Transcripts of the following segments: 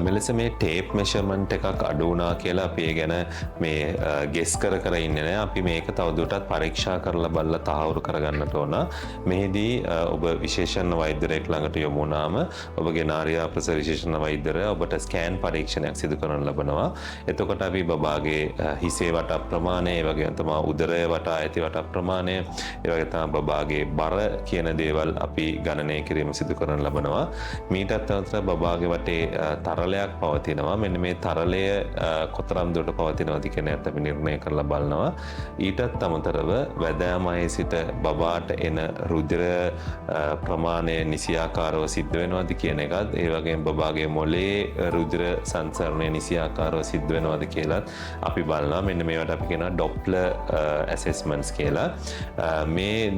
මෙලෙස මේ tape measurement එකක් අඩු වුණා කියලා අපි ඒ ගැන මේ ගෙස් කර ඉන්නේ නැහැ. අපි මේක තවදුරටත් පරීක්ෂා කරලා බලලා තහවුරු කරගන්නට ඕන. මෙහිදී ඔබ විශේෂඥ වෛද්‍යවරයෙක් ළඟට යොමු වුණාම ඔබගේ නාරියා ප්‍රසව විශේෂඥ වෛද්‍යවරයා ඔබට ස්කෑන් පරීක්ෂණයක් සිදු කරන්න ලබනවා. එතකොට අපි බබාගේ හිසේ වට ප්‍රමාණය, ඒ වගේම තමයි උදරය වටා ඇති වට ප්‍රමාණය, ඒ වගේ තමයි බබාගේ බර කියන දේවල් අපි ගණනය කිරීම සිදු කරන්න ලබනවා. මීටත් අමතරව බබාගේ වටේ තරලයක් පවතිනවා. මෙන්න මේ තරලය කොතරම් දුරට පවතිනවද කියන එක අපි නිර්ණය කරලා බලනවා. ඊටත් අමතරව වැදෑමයේ සිට බබාට එන රුධිර ප්‍රමාණය නිසියාකාරව සිද්ධ වෙනවද කියන එකත්, ඒ වගේම බබාගේ මොළේ රුධිර සංසරණය නිසියාකාරව සිද්ධ වෙනවද කියලාත් අපි බලනවා. මෙන්න මේවට අපි කියනවා ඩොප්ලර් ඇසෙස්මන්ට්ස් කියලා. මේ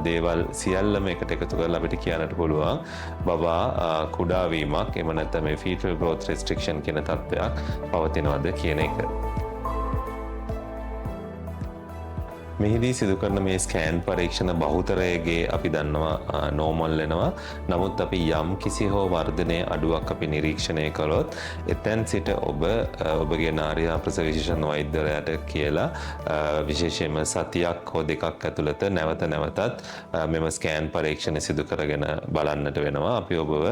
දේවල් සියල්ලම එකට එකතු කරලා අපිට කියන්නට පුළුවන් බබා කුඩා වීමක්, එහෙම නැත්නම් මේ fetal growth restriction කියන තත්ත්වයක් පවතිනවද කියන එක. මෙහිදී සිදු කරන මේ ස්කෑන් පරීක්ෂණ බහුතරයගේ අපි දන්නවා නෝමල් වෙනවා. නමුත් අපි යම් කිසි හෝ වර්ධනයේ අඩුවක් අපි නිරීක්ෂණය කළොත් එතෙන් සිට ඔබගේ නාරියා ප්‍රසව විශේෂඥ වෛද්‍යවරයාට කියලා විශේෂයෙන්ම සතියක් හෝ දෙකක් ඇතුළත නැවතත් මෙම ස්කෑන් පරීක්ෂණ සිදු කරගෙන බලන්නට වෙනවා. අපි ඔබව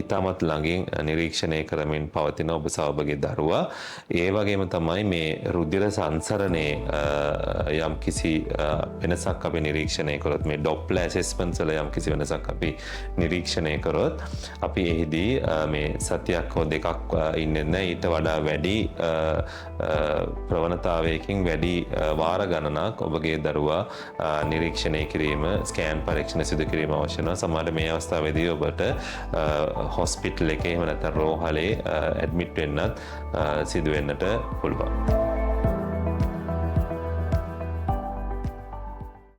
ඉතාමත් ළඟින් නිරීක්ෂණය කරමින් පවතින ඔබ සහ ඔබගේ දරුවා. ඒ වගේම තමයි මේ රුධිර සංසරණයේ යම් කිසි වෙනසක් අපි නිරීක්ෂණය කරොත්, මේ ඩොප්ලර් ඇසෙස්මන්ට්ස් වල යම් කිසි වෙනසක් අපි නිරීක්ෂණය කරොත් අපි එහිදී මේ සතියක් හෝ දෙකක් ඉන්නේ නැහැ, ඊට වඩා වැඩි ප්‍රවණතාවයකින් වැඩි වාර ගණනක් ඔබගේ දරුවා නිරීක්ෂණය කිරීම, ස්කෑන් පරීක්ෂණ සිදු කිරීම අවශ්‍ය වෙනවා. සමහරවිට මේ අවස්ථාවේදී ඔබට හොස්පිටල් එකේ එහෙම නැත්නම් රෝහලේ ඇඩ්මිට් වෙන්නත් සිදු වෙන්නට පුළුවන්.